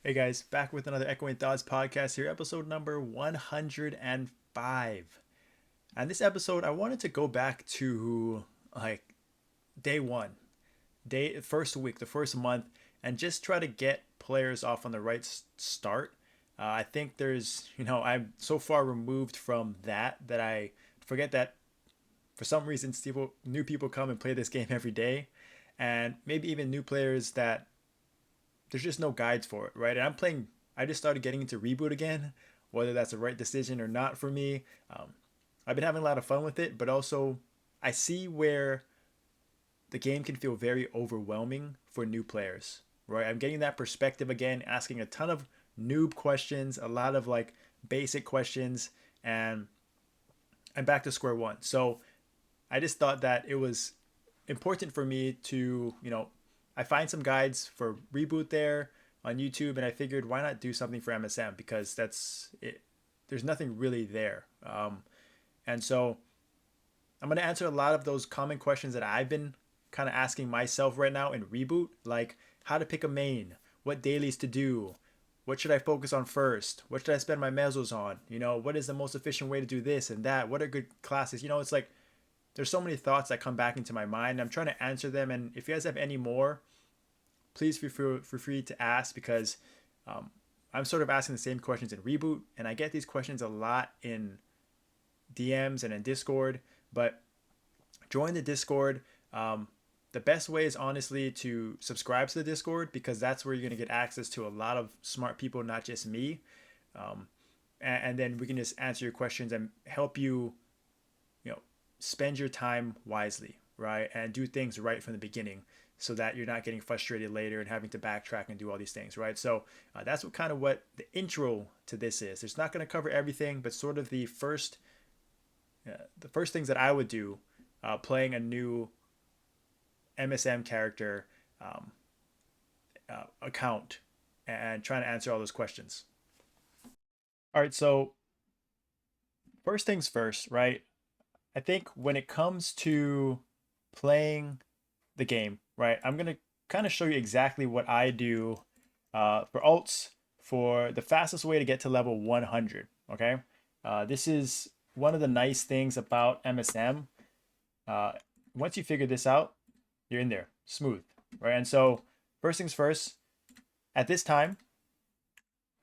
Hey guys, back with another Echoing Thoughts podcast here, episode number 105. And this episode, I wanted to go back to like day one, first week, the first month, and just try to get players off on the right start. I think I'm so far removed from that I forget that for some reason, new people come and play this game every day, and maybe even new players that there's just no guides for it, right? And I just started getting into Reboot again, whether that's the right decision or not for me. I've been having a lot of fun with it, but also I see where the game can feel very overwhelming for new players, right? I'm getting that perspective again, asking a ton of noob questions, a lot of like basic questions, and I'm back to square one. So I just thought that it was important for me to, I find some guides for Reboot there on YouTube, and I figured why not do something for MSM because that's it. There's nothing really there, and so I'm gonna answer a lot of those common questions that I've been kind of asking myself right now in Reboot, like how to pick a main, what dailies to do, what should I focus on first, what should I spend my mesos on, what is the most efficient way to do this and that, what are good classes, it's like there's so many thoughts that come back into my mind. I'm trying to answer them, and if you guys have any more, please feel free to ask because um, I'm sort of asking the same questions in Reboot, and I get these questions a lot in DMs and in Discord. But join the Discord. The best way is honestly to subscribe to the Discord because that's where you're going to get access to a lot of smart people, not just me. Um, and then we can just answer your questions and help you, you know, spend your time wisely, right? And do things right from the beginning so that you're not getting frustrated later and having to backtrack and do all these things, right? So that's what the intro to this is. It's not going to cover everything, but sort of the first things that I would do playing a new MSM character um, account and trying to answer all those questions. All right, so first things first, right? I think when it comes to playing the game, right, I'm going to kind of show you exactly what I do for alts for the fastest way to get to level 100. Okay. This is one of the nice things about MSM. Uh, Once you figure this out, you're in there smooth, right? And so, first things first, at this time,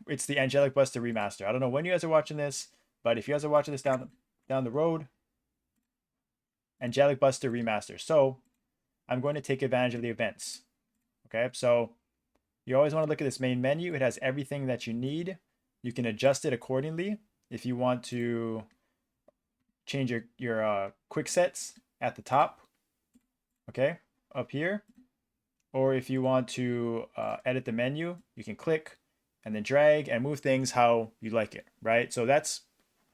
it's the Angelic Buster remaster. I don't know when you guys are watching this, but if you guys are watching this down the road, Angelic Buster remaster. So I'm going to take advantage of the events. Okay, so you always want to look at this main menu. It has everything that you need. You can adjust it accordingly if you want to change your quick sets at the top. Okay, up here, or if you want to edit the menu, you can click and then drag and move things how you like it, right? So that's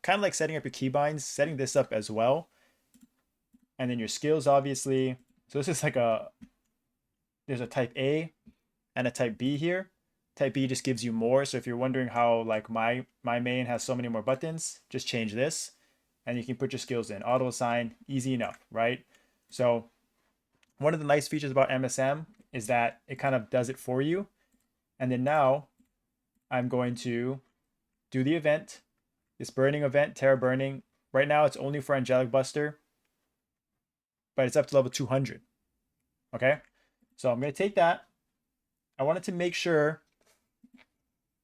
kind of like setting up your keybinds, setting this up as well. And then your skills, obviously. So this is there's a type A and a type B here. Type B just gives you more. So if you're wondering how like my main has so many more buttons, just change this and you can put your skills in. Auto assign, easy enough, right? So one of the nice features about MSM is that it kind of does it for you. And then now I'm going to do the event, this burning event, Terra Burning. Right now it's only for Angelic Buster, but it's up to level 200. Okay. So I'm going to take that. I wanted to make sure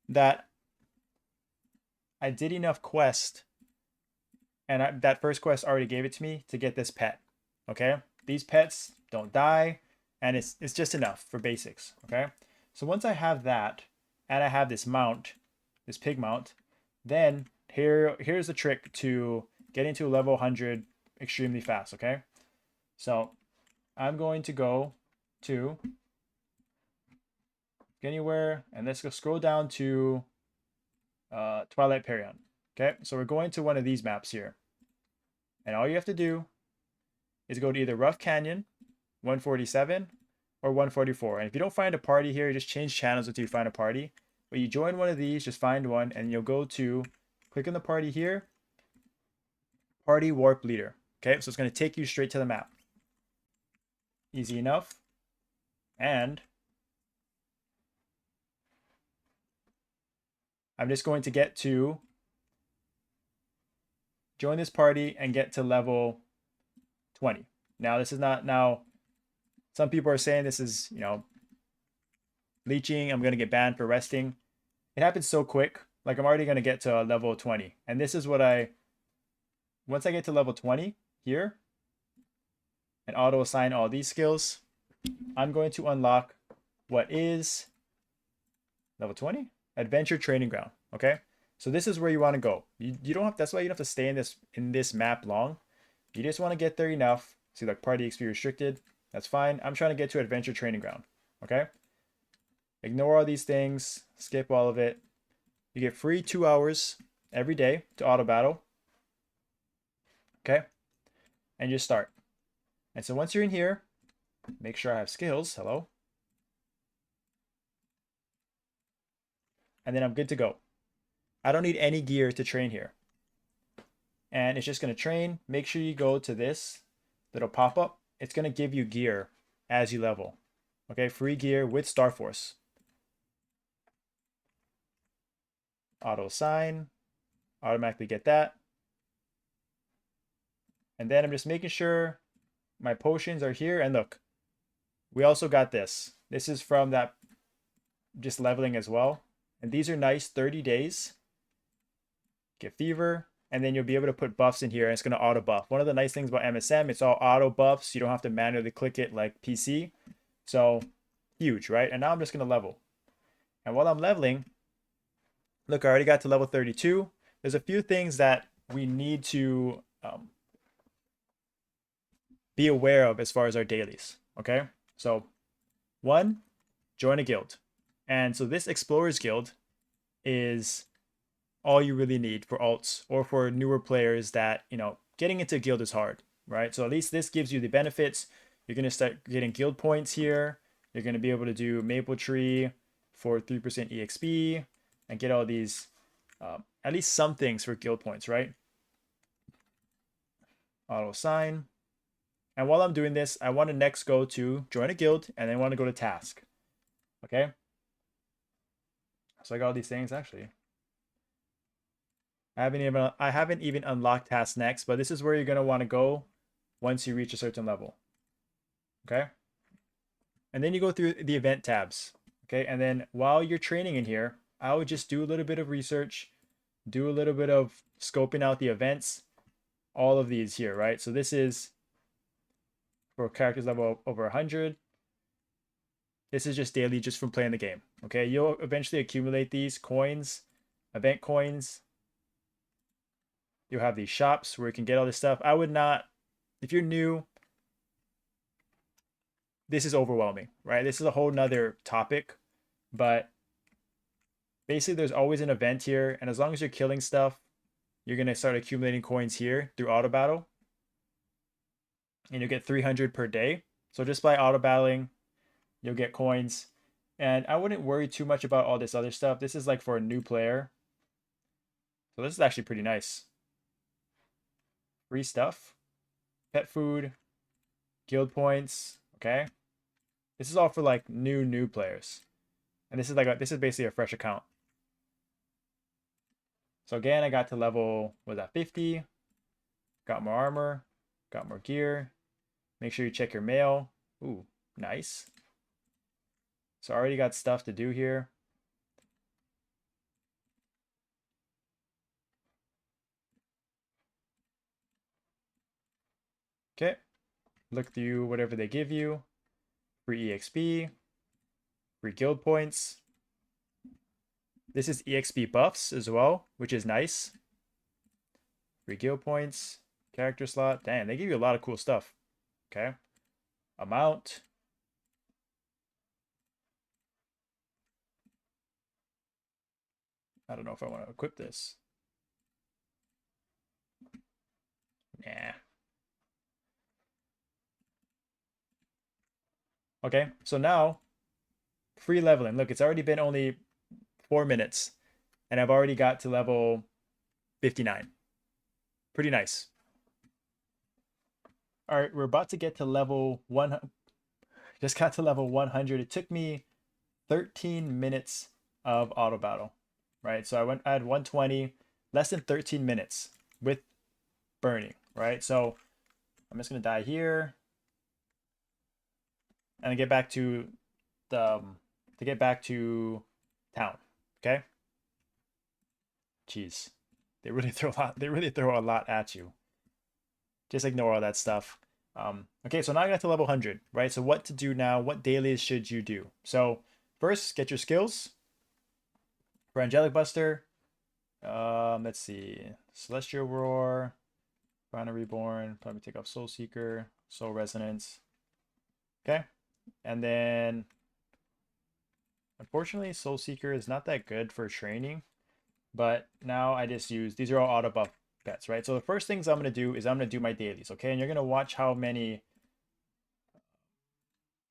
that I did enough quest, and that first quest already gave it to me to get this pet. Okay. These pets don't die, and it's just enough for basics. Okay. So once I have that, and I have this mount, this pig mount, then here's the trick to getting to level 100 extremely fast. Okay. So I'm going to go to anywhere, and let's go scroll down to Twilight Perion. Okay, so we're going to one of these maps here, and all you have to do is go to either Rough Canyon 147 or 144. And if you don't find a party here, just change channels until you find a party. But you join one of these, just find one, and you'll go to click on the party here, Party Warp Leader. Okay, so it's going to take you straight to the map. Easy enough. And I'm just going to get to join this party and get to level 20. Now, this is not, now, some people are saying this is, leeching. I'm going to get banned for resting. It happens so quick. Like, I'm already going to get to level 20. And this is what once I get to level 20 here and auto assign all these skills, I'm going to unlock what is level 20 adventure training ground. Okay. So this is where you want to go. You don't have, that's why you don't have to stay in this map long. You just want to get there enough. See, like party XP restricted. That's fine. I'm trying to get to adventure training ground. Okay. Ignore all these things. Skip all of it. You get free 2 hours every day to auto battle. Okay. And just start. And so once you're in here, make sure I have skills. Hello. And then I'm good to go. I don't need any gear to train here. And it's just going to train. Make sure you go to this little pop-up. It's going to give you gear as you level. Okay, free gear with Star Force. Auto assign. Automatically get that. And then I'm just making sure my potions are here. And look, we also got this. This is from that just leveling as well. And these are nice 30 days. Get fever. And then you'll be able to put buffs in here and it's going to auto buff. One of the nice things about MSM, it's all auto buffs. You don't have to manually click it like PC. So huge, right? And now I'm just going to level. And while I'm leveling, look, I already got to level 32. There's a few things that we need to be aware of as far as our dailies. Okay. So 1, join a guild. And so this Explorers Guild is all you really need for alts or for newer players that, getting into a guild is hard, right? So at least this gives you the benefits. You're going to start getting guild points here. You're going to be able to do Maplestory for 3% EXP and get all these, at least some things for guild points, right? Auto assign. And while I'm doing this, I want to next go to join a guild and then I want to go to task. Okay. So I got all these things actually. I haven't even unlocked task next, but this is where you're going to want to go once you reach a certain level. Okay. And then you go through the event tabs. Okay. And then while you're training in here, I would just do a little bit of research, do a little bit of scoping out the events, all of these here, right? So this is for characters level over 100. This is just daily, just from playing the game. Okay. You'll eventually accumulate these coins, event coins. You'll have these shops where you can get all this stuff. I would not, if you're new, this is overwhelming, right? This is a whole nother topic, but basically there's always an event here. And as long as you're killing stuff, you're going to start accumulating coins here through auto battle. And you'll get 300 per day. So just by auto battling, you'll get coins. And I wouldn't worry too much about all this other stuff. This is like for a new player. So this is actually pretty nice. Free stuff, pet food, guild points. Okay. This is all for like new players. And this is this is basically a fresh account. So again, I got to level, was that 50? Got more armor, got more gear. Make sure you check your mail. Ooh, nice. So I already got stuff to do here. Okay. Look through whatever they give you. Free EXP, free guild points. This is EXP buffs as well, which is nice. Free guild points, character slot. Damn, they give you a lot of cool stuff. Okay. Amount. I don't know if I want to equip this. Nah. Okay, so now free leveling. Look, it's already been only 4 minutes and I've already got to level 59. Pretty nice. All right, we're about to get to level 100. Just got to level 100. It took me 13 minutes of auto battle. right? So I had 120, less than 13 minutes with burning, right? So I'm just gonna die here and get back to the to get back to town. Okay. Jeez, they really throw a lot. They really throw a lot at you. Just ignore all that stuff. Okay, so now I got to level 100, right? So what to do now? What dailies should you do? So first, get your skills for Angelic Buster. Let's see, Celestial Roar, Final Reborn. Probably take off Soul Seeker, Soul Resonance. Okay, and then unfortunately, Soul Seeker is not that good for training. But now I just use, these are all auto buff bets, right? So the first things I'm going to do is I'm going to do my dailies, okay? And you're going to watch how much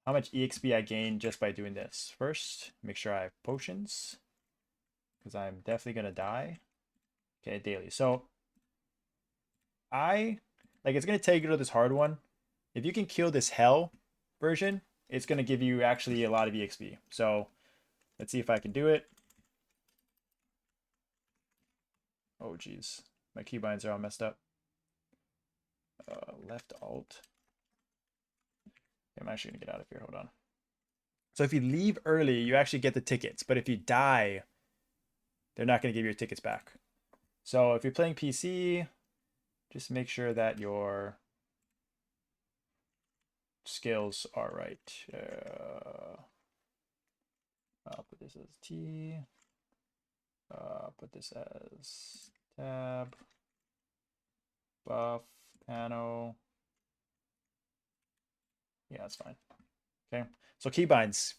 EXP I gain just by doing this. First, make sure I have potions because I'm definitely going to die. Okay, daily. So it's going to take you to this hard one. If you can kill this hell version, it's going to give you actually a lot of EXP. So let's see if I can do it. Oh, geez. My keybinds are all messed up. Left alt. I'm actually going to get out of here. Hold on. So if you leave early, you actually get the tickets. But if you die, they're not going to give you your tickets back. So if you're playing PC, just make sure that your skills are right. I'll put this as T. Put this as tab. Buff, panel. Yeah, that's fine. Okay. So keybinds,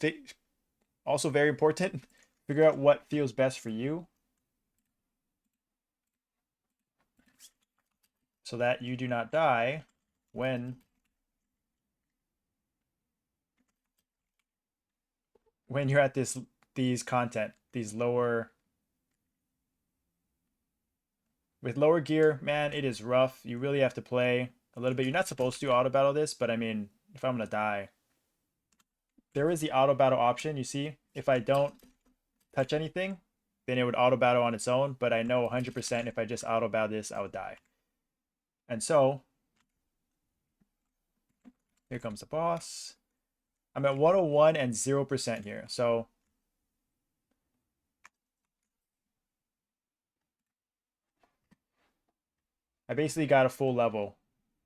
also very important. Figure out what feels best for you so that you do not die when you're at these lower with lower gear. Man, it is rough. You really have to play a little bit. You're not supposed to auto battle this, but I mean, if I'm gonna die, there is the auto battle option. You see, if I don't touch anything, then it would auto battle on its own. But I know 100% if I just auto battle this, I would die. And so here comes the boss. I'm at 101 and 0% here. So I basically got a full level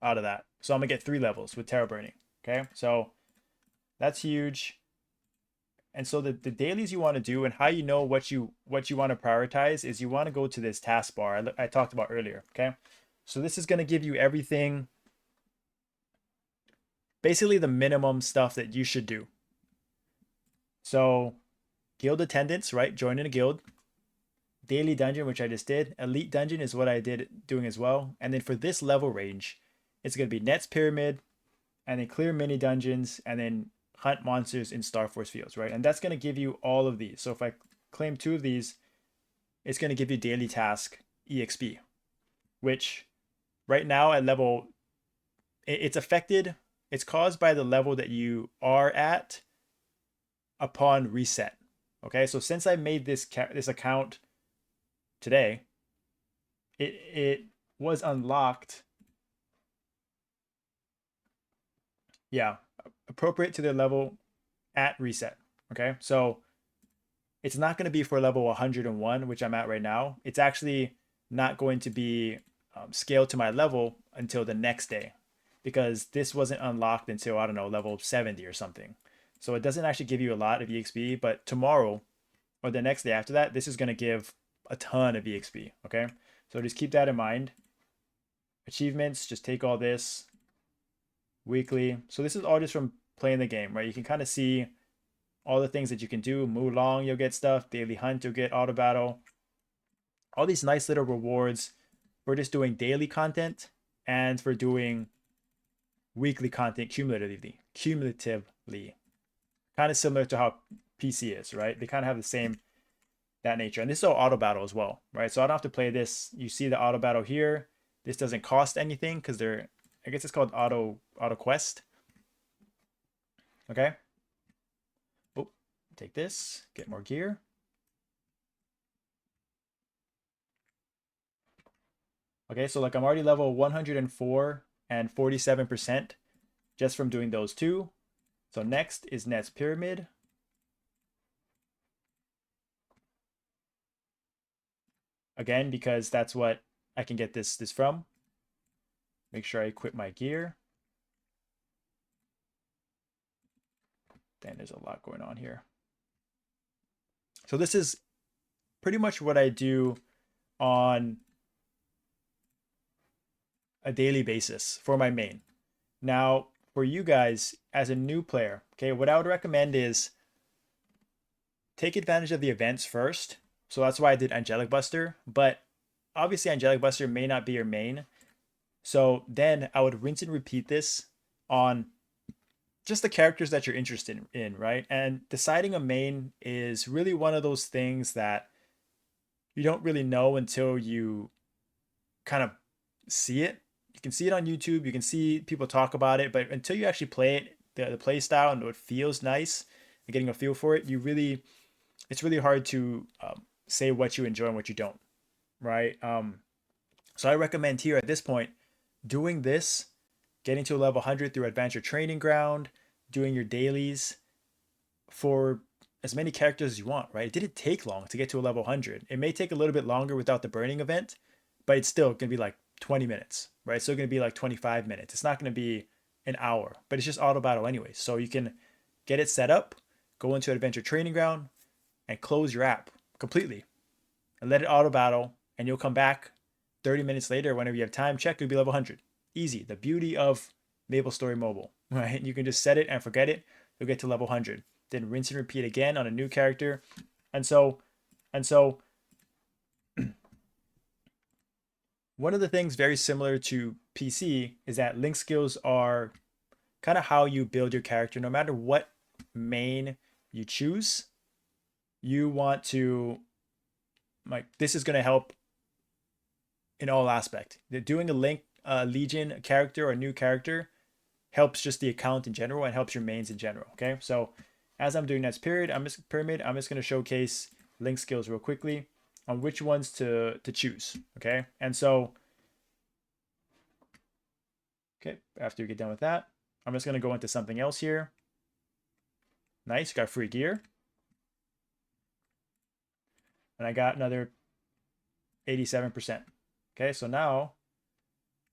out of that. So I'm gonna get 3 levels with Terra Burning. Okay, so that's huge. And so the dailies you want to do and how you know what you want to prioritize is you want to go to this taskbar I talked about earlier. Okay, so this is going to give you everything, basically the minimum stuff that you should do. So guild attendance, right? Joining a guild. Daily dungeon, which I just did. Elite dungeon is what I did doing as well. And then for this level range, it's going to be Nets Pyramid, and then clear mini dungeons, and then hunt monsters in Star Force fields, right? And that's going to give you all of these. So if I claim 2 of these, it's going to give you daily task EXP, which right now at level, it's affected, it's caused by the level that you are at upon reset. Okay, so since I made this account today, it was unlocked. Yeah, appropriate to their level at reset. Okay, so it's not going to be for level 101, which I'm at right now. It's actually not going to be scaled to my level until the next day because this wasn't unlocked until, I don't know, level 70 or something. So it doesn't actually give you a lot of EXP, but tomorrow or the next day after that, this is going to give a ton of EXP. Okay, so just keep that in mind. Achievements, just take all this weekly. So this is all just from playing the game, right? You can kind of see all the things that you can do. Mulong, you'll get stuff. Daily Hunt, you'll get auto battle. All these nice little rewards for just doing daily content and for doing weekly content cumulatively. Kind of similar to how PC is, right? They kind of have the same that nature. And this is all auto battle as well, right? So I don't have to play this. You see the auto battle here. This doesn't cost anything because I guess it's called auto quest. Okay. Oh, take this, get more gear. Okay, so like I'm already level 104 and 47% just from doing those two. So next is Net's Pyramid. Again, because that's what I can get this from. Make sure I equip my gear. Then there's a lot going on here. So this is pretty much what I do on a daily basis for my main. Now, for you guys as a new player, okay, what I would recommend is take advantage of the events first. So that's why I did Angelic Buster, but obviously Angelic Buster may not be your main. So then I would rinse and repeat this on just the characters that you're interested in, right? And deciding a main is really one of those things that you don't really know until you kind of see it. You can see it on YouTube, you can see people talk about it, but until you actually play it, the play style and it feels nice and getting a feel for it, it's really hard to say what you enjoy and what you don't, right? So I recommend here at this point doing this, getting to a level 100 through Adventure Training Ground, doing your dailies for as many characters as you want, right? It didn't take long to get to a level 100. It may take a little bit longer without the burning event, but it's still going to be like 20 minutes, right? It's still going to be like 25 minutes. It's not going to be an hour, but it's just auto battle anyway. So you can get it set up, go into Adventure Training Ground, and close your app completely and let it auto battle, and you'll come back 30 minutes later whenever you have time. Check, you'll be level 100. Easy. The beauty of Maplestory Mobile, right? You can just set it and forget it. You'll get to level 100. Then rinse and repeat again on a new character. And so one of the things very similar to PC is that link skills are kind of how you build your character. No matter what main you choose, you want to, like, this is going to help in all aspect. Doing a link legion character or a new character helps just the account in general and helps your mains in general. Okay, so as I'm doing Net's Pyramid, I'm just going to showcase link skills real quickly on which ones to choose. Okay, and so okay, after you get done with that, I'm just going to go into something else here. Nice, got free gear. And I got another 87%. Okay, so now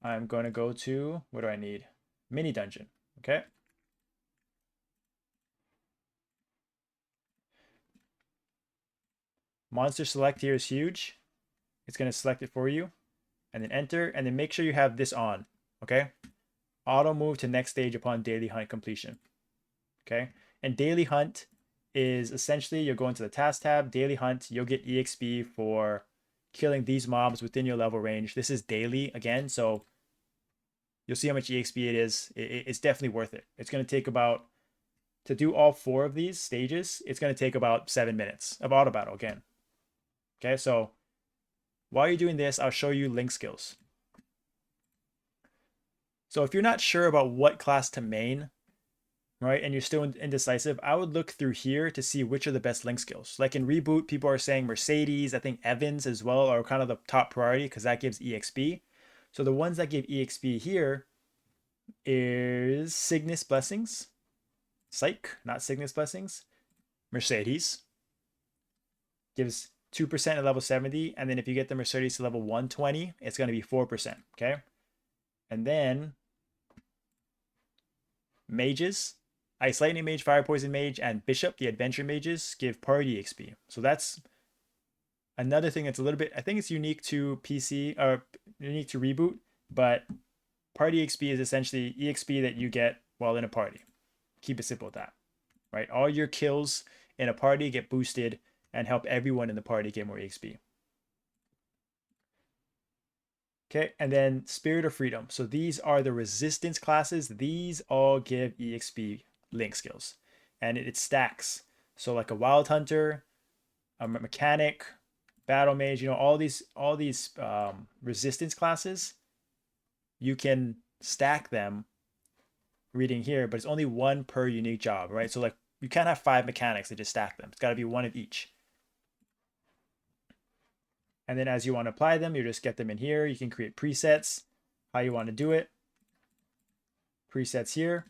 I'm going to go to, what do I need? Mini dungeon. Okay. Monster select here is huge. It's going to select it for you and then enter, and then make sure you have this on. Okay. Auto move to next stage upon daily hunt completion. Okay. And daily hunt is essentially you'll go into the task tab, daily hunt, you'll get EXP for killing these mobs within your level range. This is daily again, so you'll see how much EXP it is. It's definitely worth it. It's going to take about, to do all 4 of these stages, it's going to take about 7 minutes of auto battle again. Okay, so while you're doing this, I'll show you link skills. So if you're not sure about what class to main, right, and you're still indecisive, I would look through here to see which are the best link skills. Like in Reboot, people are saying Mercedes, I think Evans as well are kind of the top priority because that gives EXP. So the ones that give EXP here is Cygnus Blessings, Psych, not Cygnus Blessings, Mercedes, gives 2% at level 70, and then if you get the Mercedes to level 120, it's going to be 4%, okay? And then mages, Ice Lightning Mage, Fire Poison Mage, and Bishop, the Adventure Mages, give party XP. So that's another thing that's a little bit, I think it's unique to PC, or unique to Reboot, but party XP is essentially EXP that you get while in a party. Keep it simple with that, right? All your kills in a party get boosted and help everyone in the party get more EXP. Okay, and then Spirit of Freedom. So these are the resistance classes. These all give EXP link skills, and it stacks. So like a Wild Hunter, a Mechanic, Battle Mage, all these resistance classes, you can stack them reading here, but it's only 1 per unique job, right? So like you can't have 5 mechanics that just stack them. It's got to be 1 of each. And then as you want to apply them, you just get them in here. You can create presets, how you want to do it. Presets here.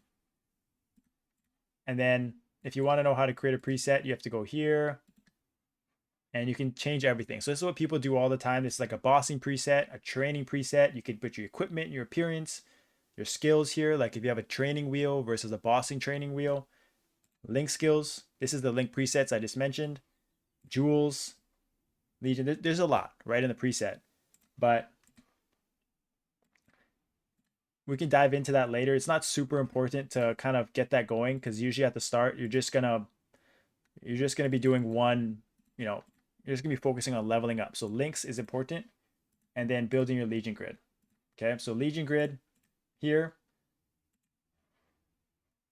And then if you want to know how to create a preset, you have to go here and you can change everything. So this is what people do all the time. This is like a bossing preset, a training preset. You can put your equipment, your appearance, your skills here. Like if you have a training wheel versus a bossing training wheel. Link skills. This is the link presets I just mentioned. Jewels, Legion. There's a lot right in the preset, but we can dive into that later. It's not super important to kind of get that going because usually at the start you're just gonna be doing one, you're just gonna be focusing on leveling up. So links is important, and then building your Legion grid. Okay, so Legion grid here,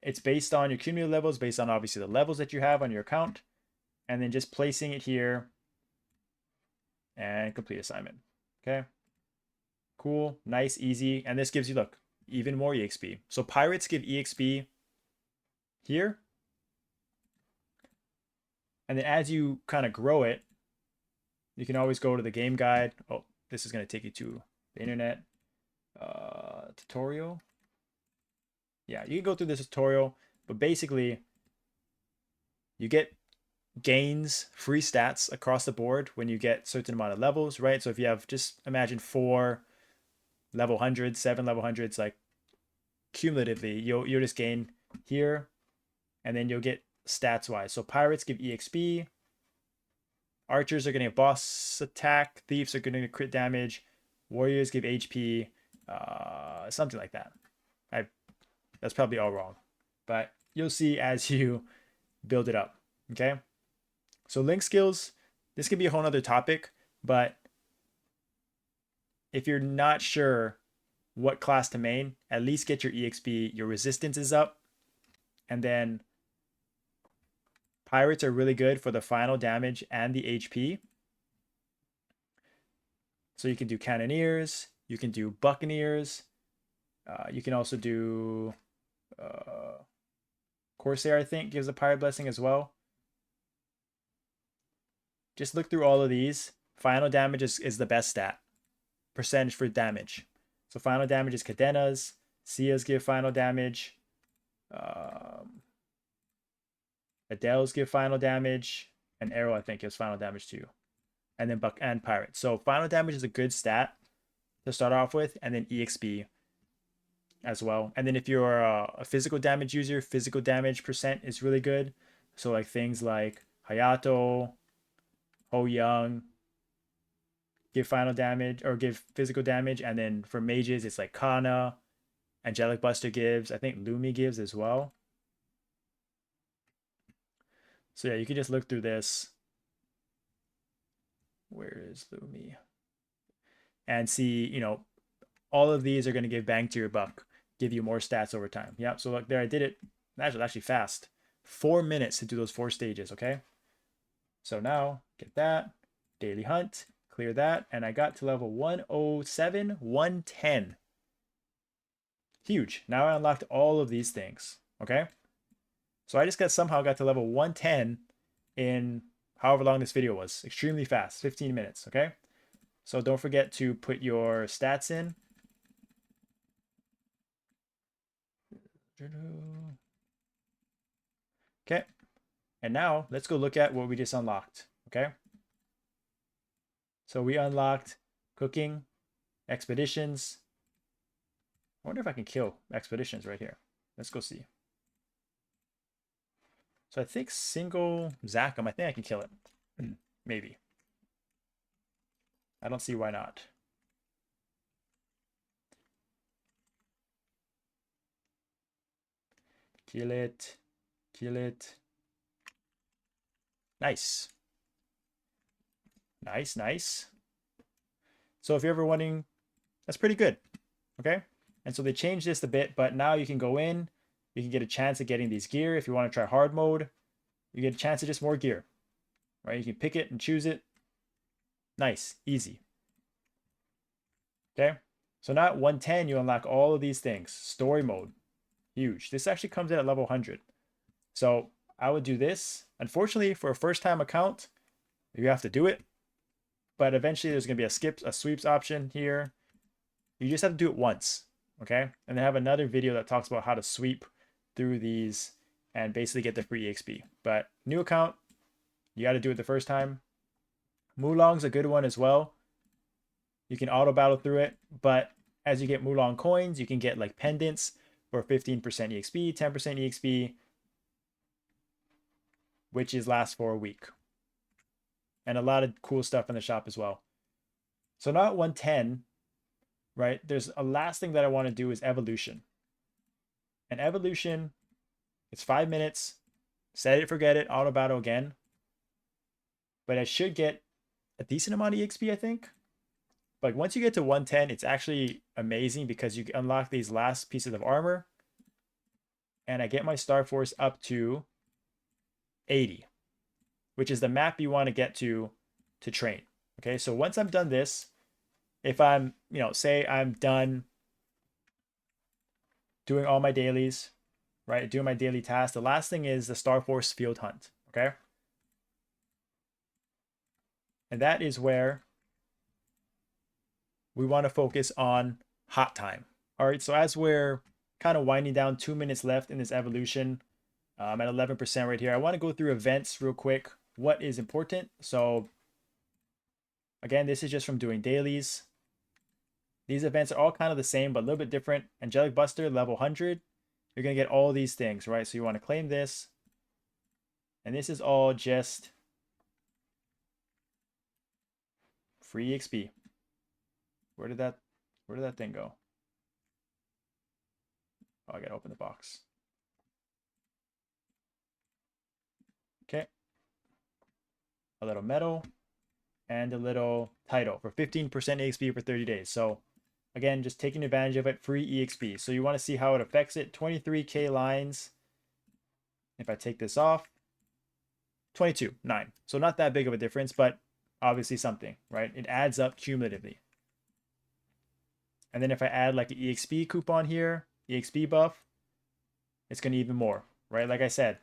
it's based on your cumulative levels, based on obviously the levels that you have on your account, and then just placing it here and complete assignment. Okay, cool, nice, easy, and this gives you, look, even more EXP. So pirates give EXP here, and then as you kind of grow it, you can always go to the game guide. Oh, this is going to take you to the internet tutorial. Yeah, you can go through this tutorial, but basically you get gains, free stats across the board when you get certain amount of levels, right? So if you have, just imagine 4 level 100s, 7 level 100s, like cumulatively, you'll just gain here, and then you'll get stats wise. So pirates give EXP, archers are getting a boss attack, thieves are getting a crit damage, warriors give HP, something like that. That's probably all wrong, but you'll see as you build it up. Okay, so link skills, this could be a whole nother topic, but if you're not sure what class to main, at least get your EXP, your resistance is up, and then pirates are really good for the final damage and the HP. So you can do cannoneers, you can do buccaneers, you can also do Corsair, I think, gives a pirate blessing as well. Just look through all of these. Final damage is the best stat. Percentage for damage. So final damage is cadenas. Sias give final damage. Adele's give final damage. And Arrow, I think, gives final damage too. And then Buck and Pirate. So final damage is a good stat to start off with. And then EXP as well. And then if you're a physical damage user, physical damage percent is really good. So like things like Hayato, Ho Young give final damage or give physical damage. And then for mages, it's like Kana, Angelic Buster gives. I think Lumi gives as well. So yeah, you can just look through this. Where is Lumi? And see, all of these are going to give bang to your buck, give you more stats over time. Yep. So look there, I did it. That was actually fast. 4 minutes to do those 4 stages. Okay. So now get that daily hunt, clear that, and I got to level 107, 110. Huge. Now I unlocked all of these things. Okay. So I just somehow got to level 110 in however long this video was. Extremely fast, 15 minutes. Okay. So don't forget to put your stats in. Okay. And now let's go look at what we just unlocked. Okay. So we unlocked cooking, expeditions. I wonder if I can kill expeditions right here. Let's go see. So I think single Zachem, I think I can kill it. Maybe. I don't see why not. Kill it. Kill it. Nice. Nice, nice. So if you're ever wondering, that's pretty good. Okay. And so they changed this a bit, but now you can go in, you can get a chance at getting these gear. If you want to try hard mode, you get a chance at just more gear, right? You can pick it and choose it. Nice, easy. Okay. So now at 110, you unlock all of these things. Story mode, huge. This actually comes in at level 100. So I would do this. Unfortunately, for a first time account, you have to do it. but eventually there's going to be a sweeps option here. You just have to do it once, okay? And then have another video that talks about how to sweep through these and basically get the free EXP. But new account, you got to do it the first time. Mulong's a good one as well. You can auto battle through it, but as you get Mulong coins, you can get like pendants for 15% EXP, 10% EXP, which is lasts for a week. And a lot of cool stuff in the shop as well. So now at 110, right, there's a last thing that I want to do is evolution. And evolution, it's 5 minutes. Set it, forget it, auto battle again. But I should get a decent amount of EXP, I think. But once you get to 110, it's actually amazing because you unlock these last pieces of armor. And I get my Star Force up to 80, which is the map you want to get to train. Okay, so once I'm done this, if I'm, say I'm done doing all my dailies, right, doing my daily tasks, the last thing is the Star Force field hunt, okay? And that is where we want to focus on hot time. All right, so as we're kind of winding down, 2 minutes left in this evolution, I'm at 11% right here. I want to go through events real quick. What is important? So again, this is just from doing dailies. These events are all kind of the same, but a little bit different. Angelic Buster, level 100. You're going to get all these things, right? So you want to claim this. And this is all just free XP. Where did that thing go? Oh, I got to open the box. Okay. A little medal and a little title for 15% EXP for 30 days. So again, just taking advantage of it, free EXP. So you want to see how it affects it. 23k lines. If I take this off, 22, 9. So not that big of a difference, but obviously something, right? It adds up cumulatively. And then if I add like an EXP coupon here, EXP buff, it's going to even more, right? Like I said,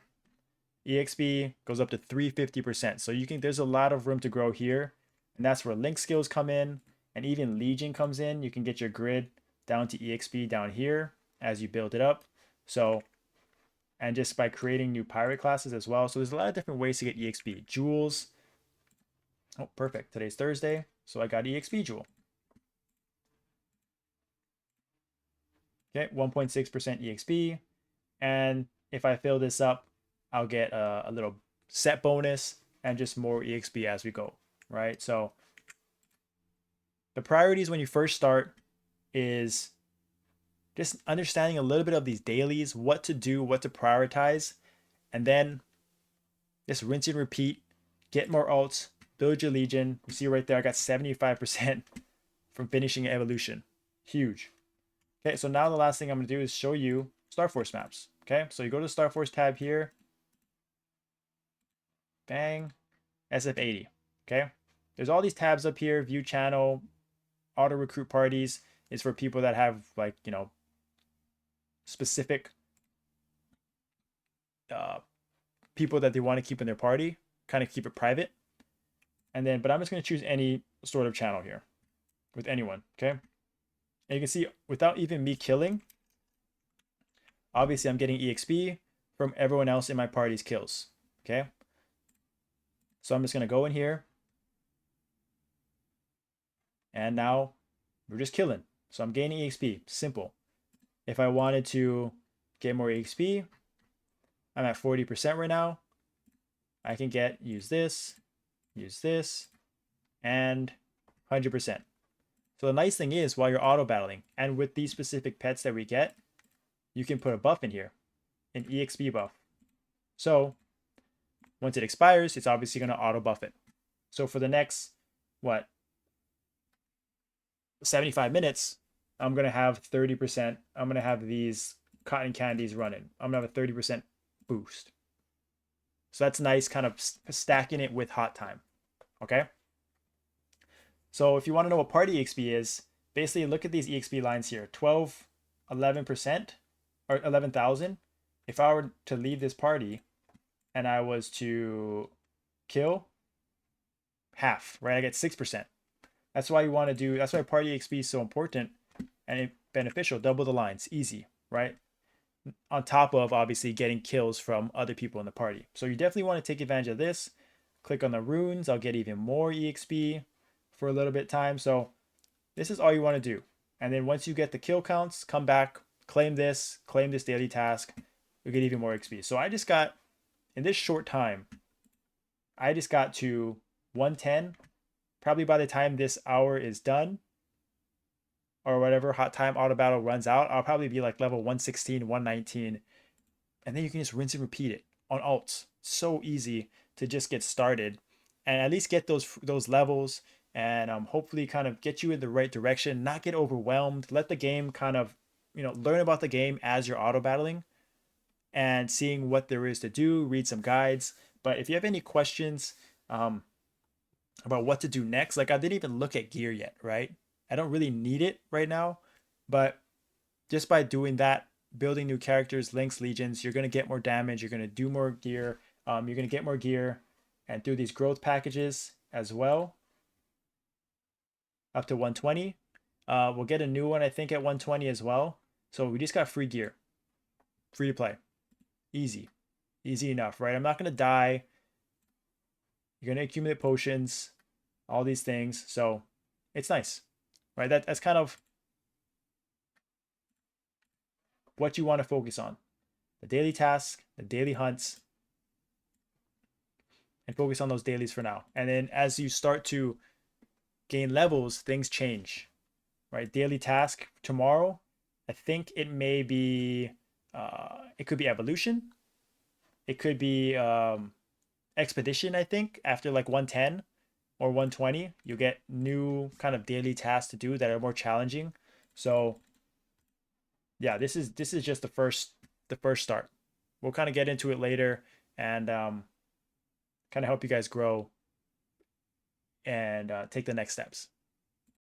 EXP goes up to 350%. So there's a lot of room to grow here. And that's where link skills come in. And even Legion comes in. You can get your grid down to EXP down here as you build it up. So, and just by creating new pirate classes as well. So there's a lot of different ways to get EXP. Jewels. Oh, perfect. Today's Thursday. So I got EXP jewel. Okay, 1.6% EXP. And if I fill this up, I'll get a little set bonus and just more EXP as we go, right? So the priorities when you first start is just understanding a little bit of these dailies, what to do, what to prioritize, and then just rinse and repeat, get more alts, build your Legion. You see right there, I got 75% from finishing evolution. Huge. Okay, so now the last thing I'm going to do is show you Star Force maps. Okay, so you go to the Star Force tab here. Bang. SF80. Okay, there's all these tabs up here. View channel, auto recruit parties is for people that have like, specific people that they want to keep in their party, kind of keep it private. And then, but I'm just going to choose any sort of channel here with anyone. Okay. And you can see without even me killing, obviously I'm getting EXP from everyone else in my party's kills. Okay. So I'm just going to go in here. And now we're just killing. So I'm gaining EXP. Simple. If I wanted to get more EXP, I'm at 40% right now. I can use this, and 100%. So the nice thing is while you're auto battling and with these specific pets that we get, you can put a buff in here, an EXP buff. So once it expires, it's obviously going to auto buff it. So for the next, 75 minutes, I'm going to have 30%. I'm going to have these cotton candies running. I'm going to have a 30% boost. So that's nice, kind of stacking it with hot time. Okay. So if you want to know what party EXP is, basically look at these EXP lines here, 12, 11%, or 11,000. If I were to leave this party and I was to kill, half, right? I get 6%. That's why you want to do, that's why party XP is so important and beneficial. Double the lines, easy, right? On top of obviously getting kills from other people in the party. So you definitely want to take advantage of this. Click on the runes. I'll get even more EXP for a little bit time. So this is all you want to do. And then once you get the kill counts, come back, claim this daily task. You get even more XP. So I just got, in this short time, I just got to 110. Probably by the time this hour is done, or whatever hot time auto battle runs out, I'll probably be like level 116, 119. And then you can just rinse and repeat it on alts. So easy to just get started and at least get those levels and hopefully kind of get you in the right direction, not get overwhelmed. Let the game kind of, learn about the game as you're auto battling and seeing what there is to do, read some guides. But if you have any questions about what to do next, like I didn't even look at gear yet, right? I don't really need it right now, but just by doing that, building new characters, links, legions, you're going to get more damage. You're going to do more gear. You're going to get more gear and through these growth packages as well, up to 120. We'll get a new one, I think, at 120 as well. So we just got free gear, free to play, easy enough, right? I'm not going to die. You're going to accumulate potions, all these things. So it's nice, right? That's kind of what you want to focus on. The daily tasks, the daily hunts, and focus on those dailies for now. And then as you start to gain levels, things change, right? Daily task tomorrow, I think it may be, it could be evolution. It could be expedition, I think, after like 110 or 120, you get new kind of daily tasks to do that are more challenging. So yeah, this is just the first start. We'll kind of get into it later and kind of help you guys grow and take the next steps.